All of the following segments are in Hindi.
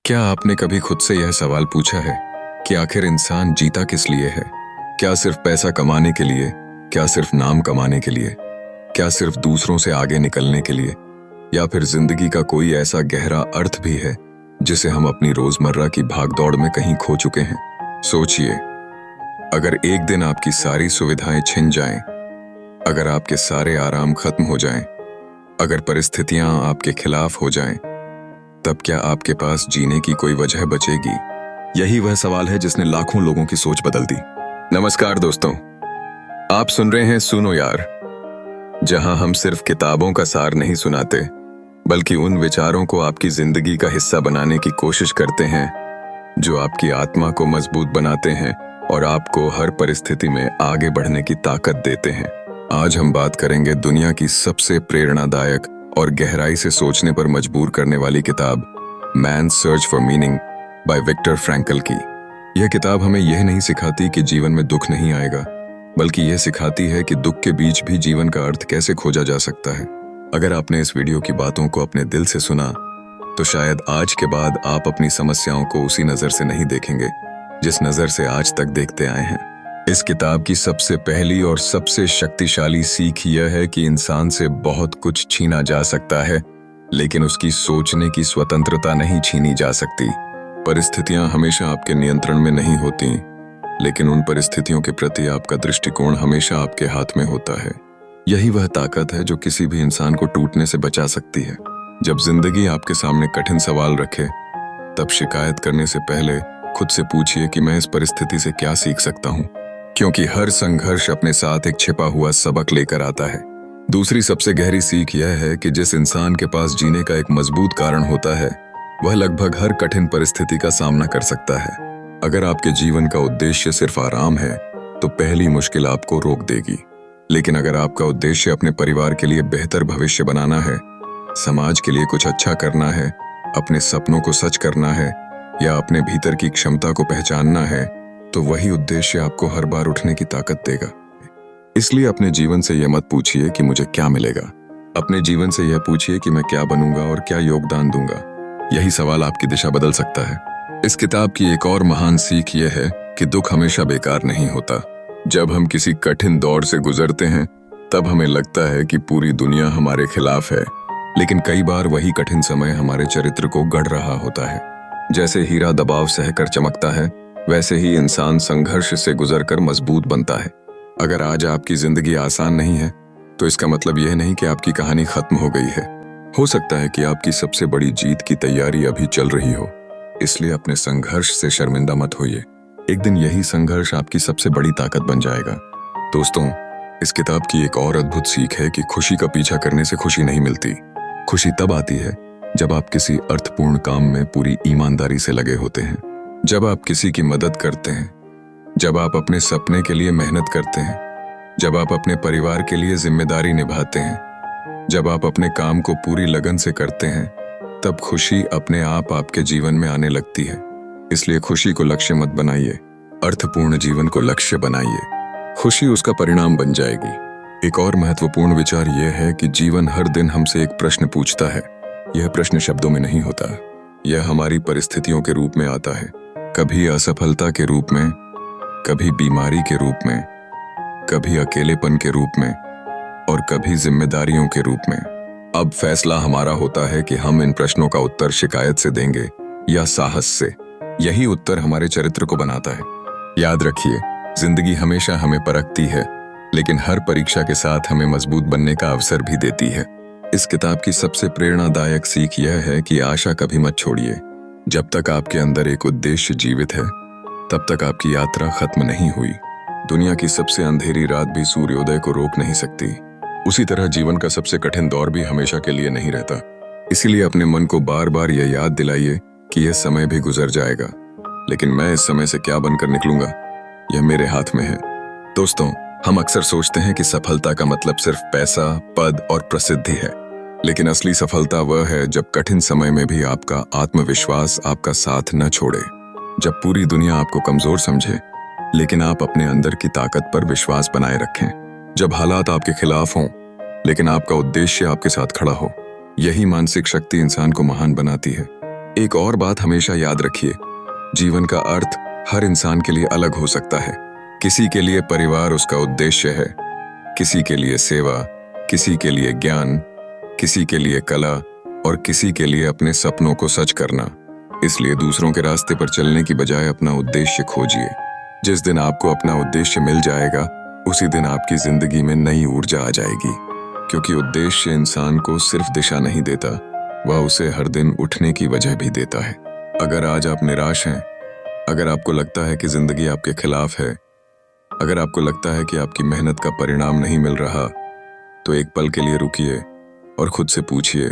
क्या आपने कभी खुद से यह सवाल पूछा है कि आखिर इंसान जीता किस लिए है? क्या सिर्फ पैसा कमाने के लिए? क्या सिर्फ नाम कमाने के लिए? क्या सिर्फ दूसरों से आगे निकलने के लिए? या फिर जिंदगी का कोई ऐसा गहरा अर्थ भी है जिसे हम अपनी रोजमर्रा की भागदौड़ में कहीं खो चुके हैं? सोचिए, अगर एक दिन आपकी सारी सुविधाएं छिन जाएं, अगर आपके सारे आराम खत्म हो जाएं, अगर परिस्थितियां आपके खिलाफ हो जाएं, तब क्या आपके पास जीने की कोई वजह बचेगी? यही वह सवाल है जिसने लाखों लोगों की सोच बदल दी। नमस्कार दोस्तों, आप सुन रहे हैं सुनो यार, जहां हम सिर्फ किताबों का सार नहीं सुनाते, बल्कि उन विचारों को आपकी जिंदगी का हिस्सा बनाने की कोशिश करते हैं जो आपकी आत्मा को मजबूत बनाते हैं और आपको हर परिस्थिति में आगे बढ़ने की ताकत देते हैं। आज हम बात करेंगे दुनिया की सबसे प्रेरणादायक और गहराई से सोचने पर मजबूर करने वाली किताब man search for meaning by Viktor Frankl की। यह किताब हमें यह नहीं सिखाती कि जीवन में दुख नहीं आएगा, बल्कि यह सिखाती है कि दुख के बीच भी जीवन का अर्थ कैसे खोजा जा सकता है। अगर आपने इस वीडियो की बातों को अपने दिल से सुना, तो शायद आज के बाद आप अपनी समस्याओं को उसी नजर से नहीं देखेंगे जिस नजर से आज तक देखते आए हैं। इस किताब की सबसे पहली और सबसे शक्तिशाली सीख यह है कि इंसान से बहुत कुछ छीना जा सकता है, लेकिन उसकी सोचने की स्वतंत्रता नहीं छीनी जा सकती। परिस्थितियां हमेशा आपके नियंत्रण में नहीं होती, लेकिन उन परिस्थितियों के प्रति आपका दृष्टिकोण हमेशा आपके हाथ में होता है। यही वह ताकत है जो किसी भी इंसान को टूटने से बचा सकती है। जब जिंदगी आपके सामने कठिन सवाल रखे, तब शिकायत करने से पहले खुद से पूछिए कि मैं इस परिस्थिति से क्या सीख सकता हूँ, क्योंकि हर संघर्ष अपने साथ एक छिपा हुआ सबक लेकर आता है। दूसरी सबसे गहरी सीख यह है कि जिस इंसान के पास जीने का एक मजबूत कारण होता है, वह लगभग हर कठिन परिस्थिति का सामना कर सकता है। अगर आपके जीवन का उद्देश्य सिर्फ आराम है, तो पहली मुश्किल आपको रोक देगी। लेकिन अगर आपका उद्देश्य अपने परिवार के लिए बेहतर भविष्य बनाना है, समाज के लिए कुछ अच्छा करना है, अपने सपनों को सच करना है या अपने भीतर की क्षमता को पहचानना है, तो वही उद्देश्य आपको हर बार उठने की ताकत देगा। इसलिए अपने जीवन से यह मत पूछिए कि मुझे क्या मिलेगा, अपने जीवन से यह पूछिए कि मैं क्या बनूंगा और क्या योगदान दूंगा। यही सवाल आपकी दिशा बदल सकता है। इस किताब की एक और महान सीख यह है कि दुख हमेशा बेकार नहीं होता। जब हम किसी कठिन दौर से गुजरते हैं, तब हमें लगता है कि पूरी दुनिया हमारे खिलाफ है, लेकिन कई बार वही कठिन समय हमारे चरित्र को गढ़ रहा होता है। जैसे हीरा दबाव सहकर चमकता है, वैसे ही इंसान संघर्ष से गुजरकर मजबूत बनता है। अगर आज आपकी जिंदगी आसान नहीं है, तो इसका मतलब यह नहीं कि आपकी कहानी खत्म हो गई है। हो सकता है कि आपकी सबसे बड़ी जीत की तैयारी अभी चल रही हो। इसलिए अपने संघर्ष से शर्मिंदा मत होइए। एक दिन यही संघर्ष आपकी सबसे बड़ी ताकत बन जाएगा। दोस्तों, इस किताब की एक और अद्भुत सीख है कि खुशी का पीछा करने से खुशी नहीं मिलती। खुशी तब आती है जब आप किसी अर्थपूर्ण काम में पूरी ईमानदारी से लगे होते हैं, जब आप किसी की मदद करते हैं, जब आप अपने सपने के लिए मेहनत करते हैं, जब आप अपने परिवार के लिए जिम्मेदारी निभाते हैं, जब आप अपने काम को पूरी लगन से करते हैं, तब खुशी अपने आप आपके जीवन में आने लगती है। इसलिए खुशी को लक्ष्य मत बनाइए, अर्थपूर्ण जीवन को लक्ष्य बनाइए। खुशी उसका परिणाम बन जाएगी। एक और महत्वपूर्ण विचार यह है कि जीवन हर दिन हमसे एक प्रश्न पूछता है। यह प्रश्न शब्दों में नहीं होता, यह हमारी परिस्थितियों के रूप में आता है। कभी असफलता के रूप में, कभी बीमारी के रूप में, कभी अकेलेपन के रूप में और कभी जिम्मेदारियों के रूप में। अब फैसला हमारा होता है कि हम इन प्रश्नों का उत्तर शिकायत से देंगे या साहस से। यही उत्तर हमारे चरित्र को बनाता है। याद रखिए, जिंदगी हमेशा हमें परखती है, लेकिन हर परीक्षा के साथ हमें मजबूत बनने का अवसर भी देती है। इस किताब की सबसे प्रेरणादायक सीख यह है कि आशा कभी मत छोड़िए। जब तक आपके अंदर एक उद्देश्य जीवित है, तब तक आपकी यात्रा खत्म नहीं हुई। दुनिया की सबसे अंधेरी रात भी सूर्योदय को रोक नहीं सकती। उसी तरह जीवन का सबसे कठिन दौर भी हमेशा के लिए नहीं रहता। इसीलिए अपने मन को बार बार यह याद दिलाइए कि यह समय भी गुजर जाएगा, लेकिन मैं इस समय से क्या बनकर निकलूंगा, यह मेरे हाथ में है। दोस्तों, हम अक्सर सोचते हैं कि सफलता का मतलब सिर्फ पैसा, पद और प्रसिद्धि है, लेकिन असली सफलता वह है जब कठिन समय में भी आपका आत्मविश्वास आपका साथ न छोड़े, जब पूरी दुनिया आपको कमजोर समझे, लेकिन आप अपने अंदर की ताकत पर विश्वास बनाए रखें, जब हालात आपके खिलाफ हों, लेकिन आपका उद्देश्य आपके साथ खड़ा हो। यही मानसिक शक्ति इंसान को महान बनाती है। एक और बात हमेशा याद रखिए, जीवन का अर्थ हर इंसान के लिए अलग हो सकता है। किसी के लिए परिवार उसका उद्देश्य है, किसी के लिए सेवा, किसी के लिए ज्ञान, किसी के लिए कला और किसी के लिए अपने सपनों को सच करना। इसलिए दूसरों के रास्ते पर चलने की बजाय अपना उद्देश्य खोजिए। जिस दिन आपको अपना उद्देश्य मिल जाएगा, उसी दिन आपकी जिंदगी में नई ऊर्जा आ जाएगी, क्योंकि उद्देश्य इंसान को सिर्फ दिशा नहीं देता, वह उसे हर दिन उठने की वजह भी देता है। अगर आज आप निराश हैं, अगर आपको लगता है कि जिंदगी आपके खिलाफ है, अगर आपको लगता है कि आपकी मेहनत का परिणाम नहीं मिल रहा, तो एक पल के लिए रुकिए और खुद से पूछिए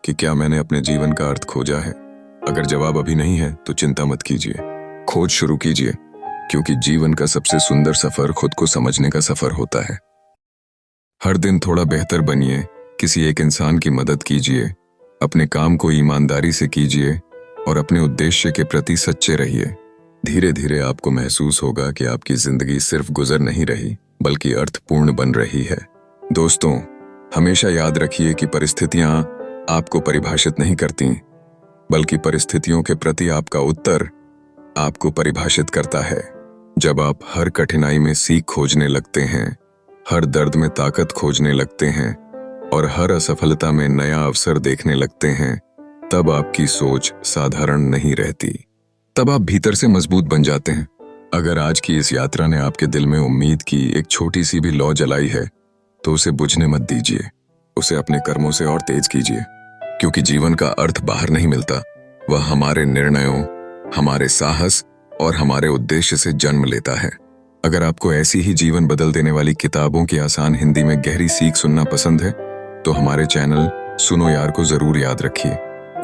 कि क्या मैंने अपने जीवन का अर्थ खोजा है। अगर जवाब अभी नहीं है तो चिंता मत कीजिए, खोज शुरू कीजिए, क्योंकि जीवन का सबसे सुंदर सफर खुद को समझने का सफर होता है। हर दिन थोड़ा बेहतर बनिए, किसी एक इंसान की मदद कीजिए, अपने काम को ईमानदारी से कीजिए और अपने उद्देश्य के प्रति सच्चे रहिए। धीरे धीरे आपको महसूस होगा कि आपकी जिंदगी सिर्फ गुजर नहीं रही, बल्कि अर्थपूर्ण बन रही है। दोस्तों, हमेशा याद रखिए कि परिस्थितियां आपको परिभाषित नहीं करती, बल्कि परिस्थितियों के प्रति आपका उत्तर आपको परिभाषित करता है। जब आप हर कठिनाई में सीख खोजने लगते हैं, हर दर्द में ताकत खोजने लगते हैं और हर असफलता में नया अवसर देखने लगते हैं, तब आपकी सोच साधारण नहीं रहती, तब आप भीतर से मजबूत बन जाते हैं। अगर आज की इस यात्रा ने आपके दिल में उम्मीद की एक छोटी सी भी लौ जलाई है, तो उसे बुझने मत दीजिए, उसे अपने कर्मों से और तेज कीजिए, क्योंकि जीवन का अर्थ बाहर नहीं मिलता, वह हमारे निर्णयों, हमारे साहस और हमारे उद्देश्य से जन्म लेता है। अगर आपको ऐसी ही जीवन बदल देने वाली किताबों की आसान हिंदी में गहरी सीख सुनना पसंद है, तो हमारे चैनल सुनो यार को जरूर याद रखिए।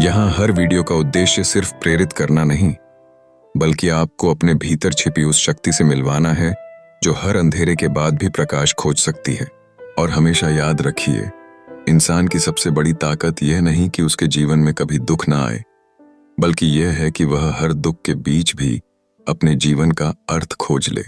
यहाँ हर वीडियो का उद्देश्य सिर्फ प्रेरित करना नहीं, बल्कि आपको अपने भीतर छिपी उस शक्ति से मिलवाना है जो हर अंधेरे के बाद भी प्रकाश खोज सकती है। और हमेशा याद रखिए, इंसान की सबसे बड़ी ताकत यह नहीं कि उसके जीवन में कभी दुख ना आए, बल्कि यह है कि वह हर दुख के बीच भी अपने जीवन का अर्थ खोज ले।